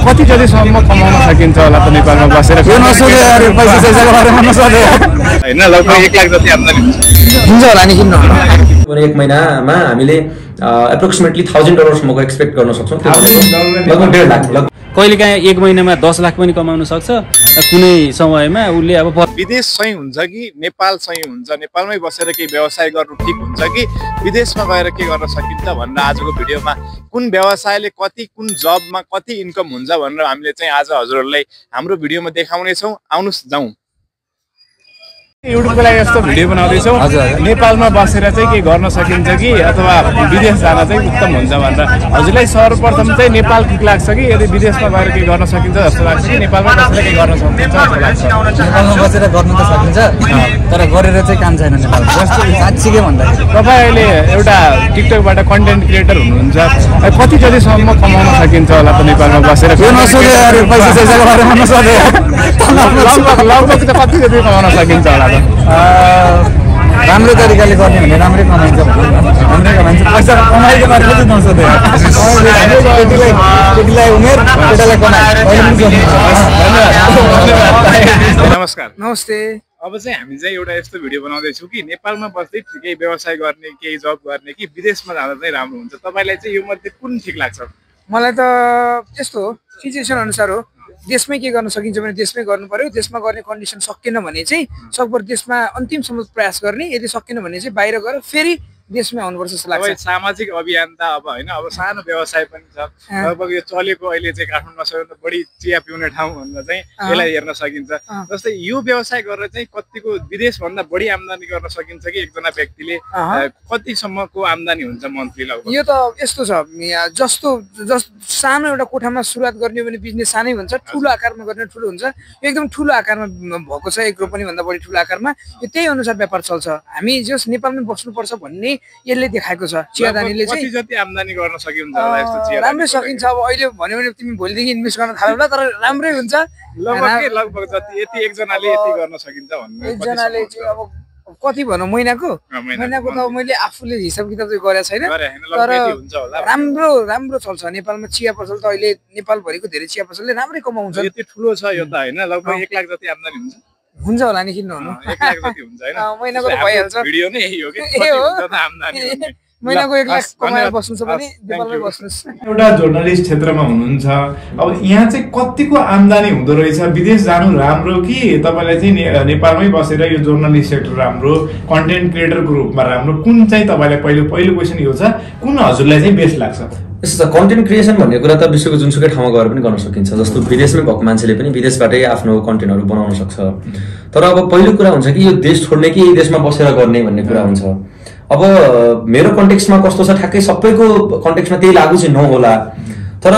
कति जतिसम्म कमाउन सकिन्छ होला त नेपालमा बसेर? यो नसोधे अरे पैसा सैसाको बारेमा नसोधे हैन, लगभग 1 लाख जति आम्दानी हुन्छ होला नि किन नहुन। 1 महिनामा हामीले एप्रोक्सिमेटली $1000 सम्मको एक्सपेक्ट गर्न सक्छौं। त्यो लगभग 1.5 लाख। कहिलेकाहीँ 1 महिनामा 10 लाख पनि कमाउन सक्छ। कुनै समयमा उसले अब विदेश सही हुन्छ कि नेपाल सही हुन्छ, नेपालमै बसेर केही व्यवसाय गर्नु ठिक हुन्छ कि विदेशमा गएर के गर्न सकिन्छ भनेर आजको भिडियोमा कुन व्यवसायले कति, कुन जबमा कति इन्कम हुन्छ भनेर हामीले चाहिँ आज हजुरहरूलाई हाम्रो भिडियोमा देखाउने छौं। आउनुस् जाउँ। युट्युबको लागि यस्तो भिडियो बनाउँदैछौँ, नेपालमा बसेर चाहिँ के गर्न सकिन्छ कि अथवा विदेश जान चाहिँ उत्तम हुन्छ भनेर। हजुरलाई सर्वप्रथम चाहिँ नेपाल ठिक लाग्छ कि यदि विदेशमा गएर के गर्न सकिन्छ जस्तो लाग्छ कि नेपालमा बसेर के गर्न सकिन्छ जस्तो लाग्छ? नेपालमा बसेर गर्न त सकिन्छ, तर गरेर चाहिँ काम छैन नेपालमा। जस्तो साच्चीकै भन्दाखेरि तपाईँ अहिले एउटा टिकटकबाट कन्टेन्ट क्रिएटर हुनुहुन्छ, कति जतिसम्म कमाउन सकिन्छ होला त नेपालमा बसेर? यो नसोधे अरे पैसा सैसाको बारेमा नसोधे लगभग त कति जति कमाउन सकिन्छ होला? राम्रो तरिकाले गर्ने भने राम्रै कमाइन्छ, राम्रै कमाइन्छ। पैसा कमाइको बारेमा चाहिँ नसोधे। केटीलाई उमेर, केटालाई कमाइ। नमस्कार। नमस्ते। अब चाहिँ हामी चाहिँ एउटा यस्तो भिडियो बनाउँदैछौँ कि नेपालमा बस्दै केही व्यवसाय गर्ने, केही जब गर्ने कि विदेशमा जाँदा चाहिँ राम्रो हुन्छ। तपाईँलाई चाहिँ यो मध्ये कुन ठिक लाग्छ? मलाई त यस्तो सिचुएसन अनुसार हो। देशमै के गर्न सकिन्छ भने देशमै गर्नु पर्यो। देशमा गर्ने कन्डिसन सकिएन भने चाहिँ सकभर देशमा अन्तिमसम्म प्रयास गर्ने। यदि सकिएन भने चाहिँ बाहिर गएर फेरि देशमै आउनुपर्छ जस्तो लाग्छ। सामाजिक अभियन्ता अब होइन, अब सानो व्यवसाय पनि छ। लगभग यो चलेको अहिले चाहिँ काठमाडौँमा सबैभन्दा बढी चिया पिउने ठाउँ भन्दा चाहिँ यसलाई हेर्न सकिन्छ। जस्तै यो व्यवसाय गरेर चाहिँ कतिको विदेशभन्दा बढी आम्दानी गर्न सकिन्छ कि एकजना व्यक्तिले कतिसम्मको आम्दानी हुन्छ मन्थली? लगभग यो त यस्तो छ, जस्तो सानो एउटा कोठामा सुरुवात गर्ने भने बिजनेस सानै हुन्छ, ठुलो आकारमा गर्ने ठुलो हुन्छ। एकदम ठुलो आकारमा भएको छ, 1 करोड पनि भन्दा बढी ठुलो आकारमा। यो त्यही अनुसार व्यापार चल्छ। हामी जस नेपालमै बस्नुपर्छ भन्ने यसले देखाएको छ। चियादानीले चाहिँ कति जति आम्दानी गर्न सकिन्छ होला यस्तो चिया? राम्रै सकिन्छ। अब अहिले भन्यो भने तिमी भोलिदेखि इन्भेस्ट गर्न थाल्यो होला, तर राम्रै हुन्छ। लगभग जति यति एकजनाले यति गर्न सकिन्छ भन्ने? एकजनाले चाहिँ अब कति भनौँ महिनाको त मैले आफूले हिसाब किताब चाहिँ गरेको छैन, तर राम्रो चल्छ नेपालमा। चिया पसल त अहिले नेपालभरिको धेरै चिया पसलले राम्रै कमाउँछ। यति ठुलो छ यो त होइन, लगभग 1 लाख जति आम्दानी हुन्छ होला नि किन नहुनु। 1 लाख जति हुन्छ हैन? महिनाको त भइहाल्छ। भिडियो नै यही हो कि कति हुन्छ त आम्दानी भन्ने। महिनाको 1 लाख कमाएर बस्नु छ भने नेपालमै बस्नुस्। एउटा जर्नलिस्ट क्षेत्रमा हुनुहुन्छ, अब यहाँ चाहिँ कतिको आम्दानी हुँदो रहेछ? विदेश जानु राम्रो कि तपाईलाई चाहिँ नेपालमै बसेर यो जर्नलिस्ट सेक्टर राम्रो, कन्टेन्ट क्रिएटरको रूपमा राम्रो? कुन चाहिँ तपाईलाई पहिलो क्वेसन यो छ, कुन हजुरलाई चाहिँ बेस्ट लाग्छ? यस्तो छ, कन्टेन्ट क्रिएसन भन्ने कुरा त विश्वको जुनसुकै ठाउँमा गएर पनि गर्न सकिन्छ। जस्तो विदेशमै भएको मान्छेले पनि विदेशबाटै आफ्नो कन्टेन्टहरू बनाउन सक्छ। तर अब पहिलो कुरा हुन्छ कि यो देश छोड्ने कि यही देशमा बसेर गर्ने भन्ने कुरा हुन्छ। अब मेरो कन्टेक्स्टमा कस्तो छ, ठ्याक्कै सबैको कन्टेक्स्टमा त्यही लागु चाहिँ नहोला, तर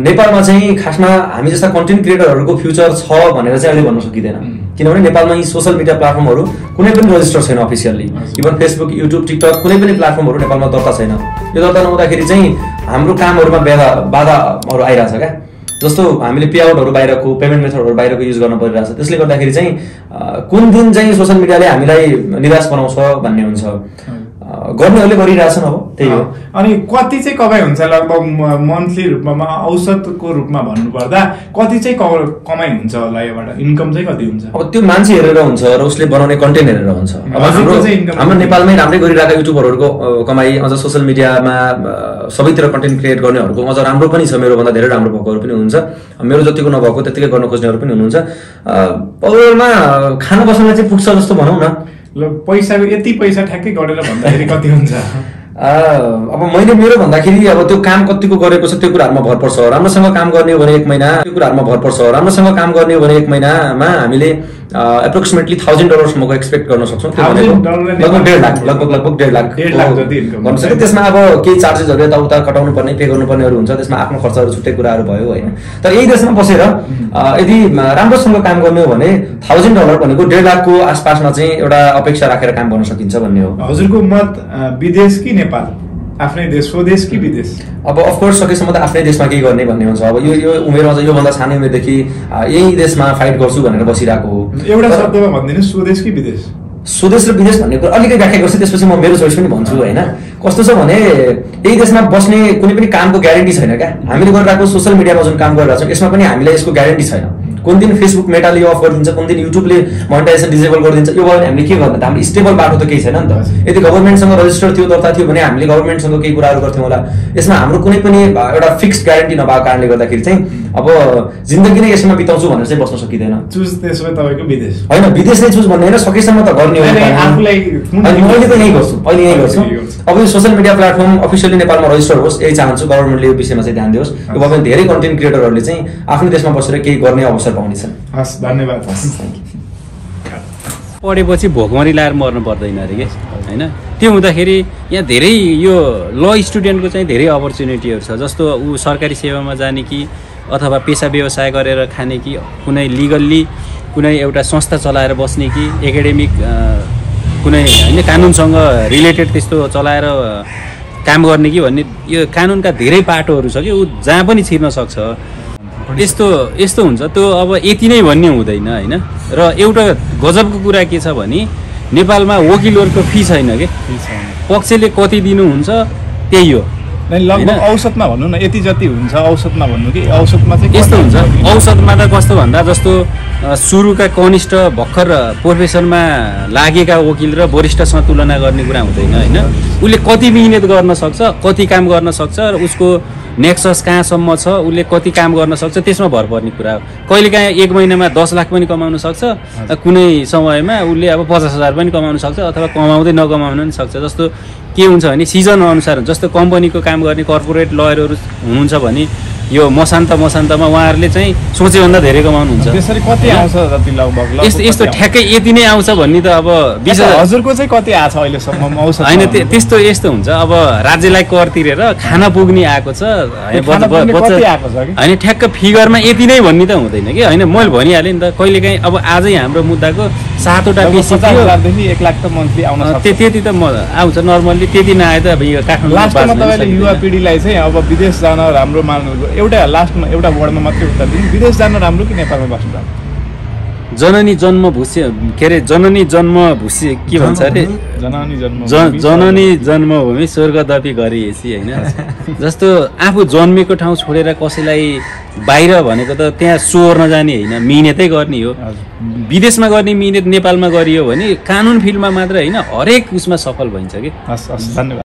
नेपालमा चाहिँ खासमा हामी जस्ता कन्टेन्ट क्रिएटरहरूको फ्युचर छ भनेर चाहिँ अहिले भन्न सकिँदैन। किनभने नेपालमा यी सोसल मिडिया प्लेटफर्महरू कुनै पनि रजिस्टर छैन officially. Even Facebook, YouTube, TikTok कुनै पनि प्लेटफर्महरू नेपालमा दर्ता छैन। यो दर्ता नहुँदाखेरि चाहिँ हाम्रो कामहरूमा बाधाहरू आइरहेछ क्या। जस्तो हामीले पेआउटहरू बाहिरको, पेमेन्ट मेथडहरू बाहिरको युज गर्न परिरहेछ। त्यसले गर्दाखेरि चाहिँ कुन दिन चाहिँ सोसल मिडियाले हामीलाई निराश बनाउँछ भन्ने हुन्छ। गर्नेहरूले गरिरहेछन्, अब त्यही हो। अनि कति चाहिँ कमाइ हुन्छ लगभग मन्थली रूपमा, औसतको रूपमा भन्नुपर्दा कति चाहिँ कमाइ हुन्छ होला योबाट? इन्कम चाहिँ कति हुन्छ? अब त्यो मान्छे हेरेर हुन्छ र उसले बनाउने कन्टेन्ट हेरेर हुन्छ। अब हाम्रो नेपालमै राम्रै गरिरहेका युट्युबरहरूको कमाइ, अझ सोसियल मिडियामा सबैतिर कन्टेन्ट क्रिएट गर्नेहरूको अझ राम्रो पनि छ। मेरोभन्दा धेरै राम्रो भएकोहरू पनि हुनुहुन्छ, मेरो जतिको नभएको त्यतिकै गर्न खोज्नेहरू पनि हुनुहुन्छ। पौरमा खाना बस्नलाई चाहिँ पुग्छ जस्तो भनौँ न। पैसाको यति पैसा ठ्याक्कै गरेर भन्दाखेरि कति हुन्छ? अब मैले मेरो भन्दाखेरि अब त्यो काम कतिको गरेको छ त्यो कुराहरुमा भर पर्छ। राम्रोसँग काम गर्ने हो भने 1 महिना, त्यो कुराहरुमा भर पर्छ। राम्रोसँग काम गर्ने हो भने 1 महिनामा हामीले एप्रोक्सिमेटली $1000 सम्मको एक्सपेक्ट गर्न सक्छौं। त्यो भनेको लगभग 1.5 लाख, लगभग 1.5 लाख जति इन्कम गर्न सक्छ। त्यसमा अब केही चार्जेसहरु यताउता कटाउनु पर्ने, पे गर्नुपर्नेहरु हुन्छ, त्यसमा आफ्नो खर्चहरु छुट्टै कुराहरु भयो हैन। तर यही देशमा बसेर यदि राम्रोसँग काम गर्ने हो भने $1000 भनेको 1.5 लाखको आसपासमा चाहिँ एउटा अपेक्षा राखेर काम गर्न सकिन्छ भन्ने हो। हजुरको मत विदेश कि नेपाल? आफ्नै देश, स्वदेश कि विदेश? अब अफ कोर्स सकेसम्म त आफ्नै देशमा केही गर्ने भन्ने हुन्छ। अब यो उमेरमा चाहिँ यो भन्दा सानो उमेरदेखि यही देशमा फाइट गर्छु भनेर बसिरहेको हो। एउटा शब्दमा भन्दिनु, स्वदेश कि विदेश? स्वदेश र विदेश भन्ने कुरा अलिकति व्याख्या गर्छु, त्यसपछि म मेरो चोइस पनि भन्छु होइन। कस्तो छ भने यही देशमा बस्ने कुनै पनि कामको ग्यारेन्टी छैन क्या। हामीले गरिरहेको सोसियल मिडियामा जुन काम गरिरहेको छौँ यसमा पनि हामीलाई यसको ग्यारेन्टी छैन। कुन दिन फेसबुक मेटाले अफ गरिदिन्छ, कुन दिन युट्युबले मोनेटाइजेसन डिसेबल गरिदिन्छ, यो भयो भने हामीले के गर्ने त? हाम्रो स्टेबल बाटो त केही छैन नि त। यदि गभर्मेन्टसँग रजिस्टर थियो, दर्ता थियो भने हामीले गभर्मेन्टसँग केही कुराहरू गर्थ्यौँ होला। यसमा हाम्रो कुनै पनि एउटा फिक्स्ड ग्यारेन्टी नभएको कारणले गर्दाखेरि चाहिँ अब जिन्दगी नै यसमा बिताउँछु भनेर चाहिँ बस्न सकिँदैन। चुज त्यसमा तपाईँको विदेश होइन, विदेश नै चुज भन्ने होइन, सकेसम्म त गर्ने हो। मैले त यही गर्छु, अहिले यही गर्छु। अब यो सोसियल मिडिया प्लेटफर्म अफिसियली नेपालमा रजिस्टर होस्, यही चाहन्छु। गभर्मेन्टले यो विषयमा चाहिँ ध्यान दियोस्। यो भयो भने धेरै कन्टेन्ट क्रिएटरहरूले चाहिँ आफ्नो देशमा बसेर केही गर्ने अवसर पाउनेछन्। हस्, धन्यवाद। पढेपछि भोकमरी लाएर मर्नु पर्दैन अरे कि होइन। त्यो हुँदाखेरि यहाँ धेरै यो ल स्टुडेन्टको चाहिँ धेरै अपर्च्युनिटीहरू छ। जस्तो ऊ सरकारी सेवामा जाने कि अथवा पेसा व्यवसाय गरेर खाने कि कुनै लिगल्ली कुनै एउटा संस्था चलाएर बस्ने कि एकाडेमिक कुनै होइन कानुनसँग रिलेटेड त्यस्तो चलाएर काम गर्ने कि भन्ने यो कानुनका धेरै पाटोहरू छ कि ऊ जहाँ पनि छिर्न सक्छ। यस्तो हुन्छ। त्यो अब यति नै भन्ने हुँदैन होइन। र एउटा गजबको कुरा के छ भने नेपालमा वकिलहरूको फी छैन कि, पक्षले कति दिनुहुन्छ त्यही हो। लगभग औसतमा भन्नु न, यति जति हुन्छ औसतमा भन्नु कि औसतमा चाहिँ यस्तो हुन्छ। औसतमा त कस्तो भन्दा जस्तो सुरुका कनिष्ठ भर्खर प्रोफेसनमा लागेका वकिल र वरिष्ठसँग तुलना गर्ने कुरा हुँदैन होइन। उसले कति मिहिनेत गर्न सक्छ, कति काम गर्न सक्छ र उसको नेक्सस कहाँसम्म छ, उसले कति काम गर्न सक्छ त्यसमा भर पर्ने कुरा हो। कहिलेकाहीँ 1 महिनामा 10 लाख पनि कमाउन सक्छ, कुनै समयमा उसले अब 50,000 पनि कमाउन सक्छ, अथवा कमाउँदै नकमाउन पनि सक्छ। जस्तो के हुन्छ भने सिजन अनुसार हुन्छ। जस्तो कम्पनीको काम गर्ने कर्पोरेट लयरहरू हुनुहुन्छ भने यो मसान्तमा उहाँहरूले चाहिँ सोचेभन्दा धेरै कमाउनुहुन्छ। त्यसरी कति आउँछ जति लगभग यस्तो ठ्याक्कै यति नै आउँछ भन्ने त अब 20,000 हजुरको चाहिँ कति आछ अहिलेसम्म औसत? होइन, त्यस्तो यस्तो हुन्छ। अब राज्यलाई कर तिरेर खाना पुग्ने आएको छ होइन, ठ्याक्क फिगरमा यति नै भन्ने त हुँदैन कि होइन। मैले भनिहालेँ नि त, कहिलेकाहीँ अब आजै हाम्रो मुद्दाको 7वटा पेशी थियो, 1 लाख त मन्थली आउन सक्छ। त्यति त आउँछ नर्मल्ली। त्यति नआए त अब यो लास्टमा तपाईँले युवा पिँढीलाई चाहिँ अब विदेश जान राम्रो मान्नु, एउटा लास्टमा एउटा वर्डमा मात्रै उत्तर दिनु, विदेश जान राम्रो कि नेपालमा बस्नु राम्रो? जननी जन्म भुसे के अरे जननी जन्म भुसे के भन्छ अरे जननी जन्मभूमि स्वर्गदपी गरिएसी होइन। जस्तो आफू जन्मेको ठाउँ छोडेर कसैलाई बाहिर भनेको त त्यहाँ सोर्न जाने होइन, मिहिनेतै गर्ने हो। विदेशमा गर्ने मिहिनेत नेपालमा गरियो भने कानुन फिल्डमा मात्र होइन हरेक उसमा सफल भइन्छ कि। हस्, धन्यवाद।